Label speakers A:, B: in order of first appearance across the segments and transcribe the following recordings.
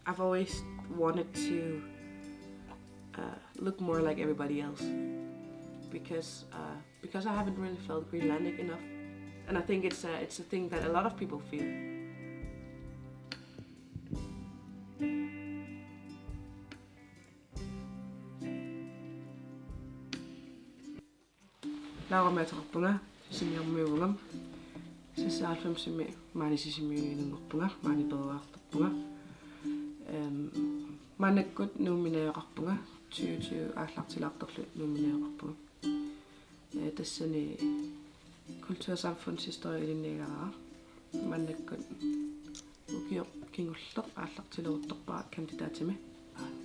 A: I've always wanted to look more like everybody else because I haven't really felt Greenlandic enough, and I think it's a thing that a lot of people feel. Laura Lennert Jensen, simiarmiungam. Sisaalfamsimi maanisisimiuinungorpunga maaniperuaartorpunga. Maanakkut nuuminaaqarpunga 2020 aallartilaartorlu nuuminaaqarpunga. Tassani kultursamfundshistorie ilinniagaraa. Maanakkut ukio kingulleq aallartiluuttorpaa kandidaatimi.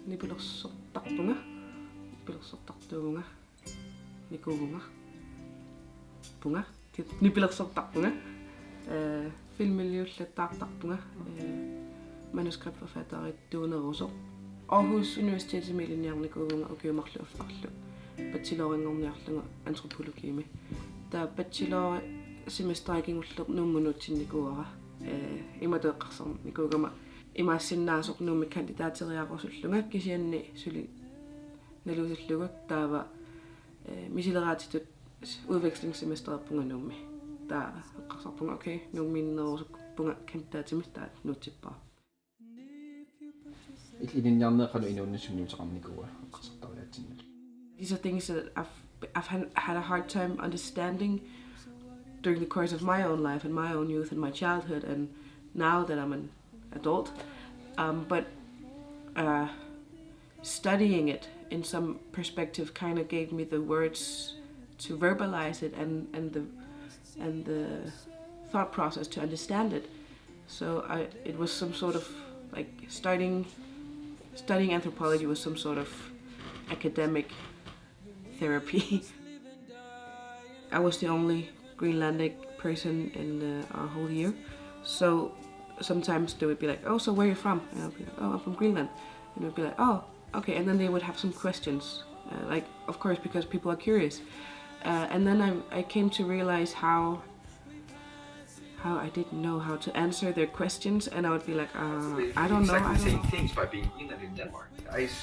A: Nipilersortarpunga. Nipilersortartuunga. Nikuunga. Punga. Nipilersortarpunga. Filmmiljøllatartarpunga. Manuskriptforfatter Laura Lennert. Aarhus Universitetsimiliniarnikuunga ukiumarluuffarlu. Bacheloringorniarlunga antropologiimi. Ta bachelor semesteraikingullerp nuummunutsinikuara. Imateeqqarsarnikuugama imaassinnaasoq nuumi kandidaateriaqorsullunga kisianni suli naluusullugut taava misileraatitut udvekslingssemesteret punganuumi. Ta qarsarpunga okay nuuminneruusukpunga kandidaatimi taat nuutippaa. These are things that I've had a hard time understanding during the course of my own life and my own youth and my childhood, and now that I'm an adult. But studying it in some perspective kind of gave me the words to verbalize it and the thought process to understand it. So it was some sort of like studying anthropology was some sort of academic therapy. I was the only Greenlandic person in our whole year, so sometimes they would be like, "Oh, so where are you from?" And I'll be like, "Oh, I'm from Greenland," and they'd be like, "Oh, okay," and then they would have some questions, like of course because people are curious, and then I came to realize how I didn't know how to answer their questions, and I would be like, I don't know.
B: Exactly the same things by being Greenland in Denmark.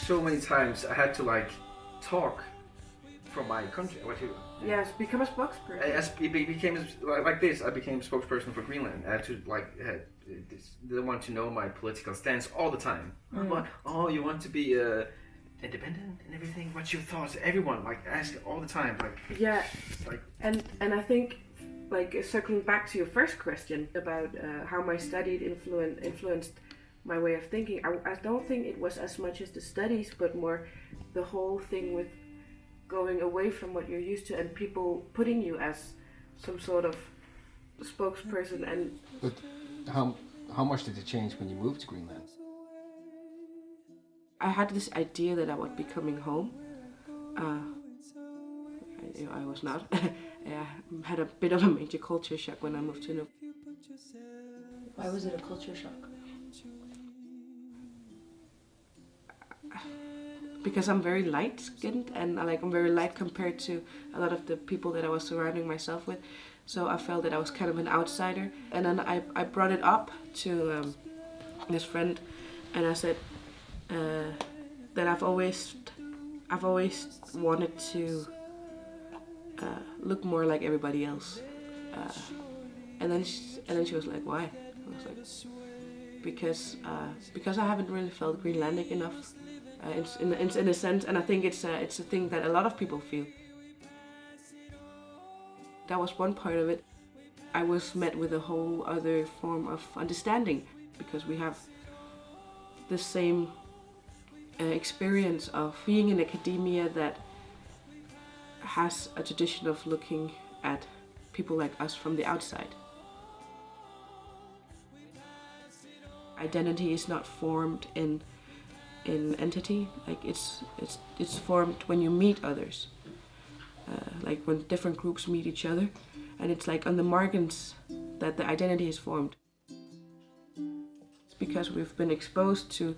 B: So many times I had to like talk from my country.
A: Yes, become a spokesperson.
B: It became like this. I became a spokesperson for Greenland. I had to like they want to know my political stance all the time. Oh, you want to be independent and everything? What's your thoughts? Everyone like ask all the time. Like
A: yeah, like and I think. Like circling back to your first question about how my studies influenced my way of thinking, I don't think it was as much as the studies, but more the whole thing with going away from what you're used to and people putting you as some sort of spokesperson. And
C: but how much did it change when you moved to Greenland?
A: I had this idea that I would be coming home. I was not. I had a bit of a major culture shock when I moved to New.
D: Why was it a culture shock?
A: Because I'm very light-skinned and I'm very light compared to a lot of the people that I was surrounding myself with. So I felt that I was kind of an outsider. And then I brought it up to this friend, and I said that I've always wanted to look more like everybody else, and then she was like, "Why?" I was like, "Because I haven't really felt Greenlandic enough, in a sense, and I think it's a thing that a lot of people feel." That was one part of it. I was met with a whole other form of understanding because we have the same experience of being in academia that has a tradition of looking at people like us from the outside. Identity is not formed in entity, like it's formed when you meet others, like when different groups meet each other, and it's like on the margins that the identity is formed. It's because we've been exposed to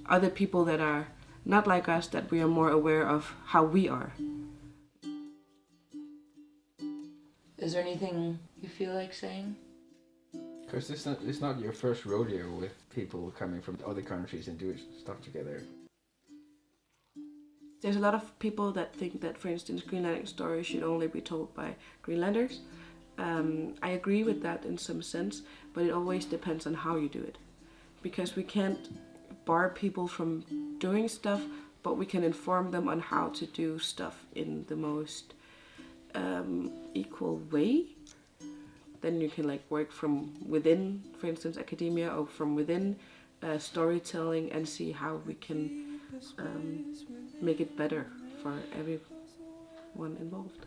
A: other people that are not like us that we are more aware of how we are.
D: Is there anything you feel like saying?
C: Because it's not your first rodeo with people coming from other countries and doing stuff together.
A: There's a lot of people that think that, for instance, Greenlandic stories should only be told by Greenlanders. I agree with that in some sense, but it always depends on how you do it. Because we can't bar people from doing stuff, but we can inform them on how to do stuff in the most equal way. Then you can like work from within, for instance, academia, or from within storytelling, and see how we can make it better for everyone involved.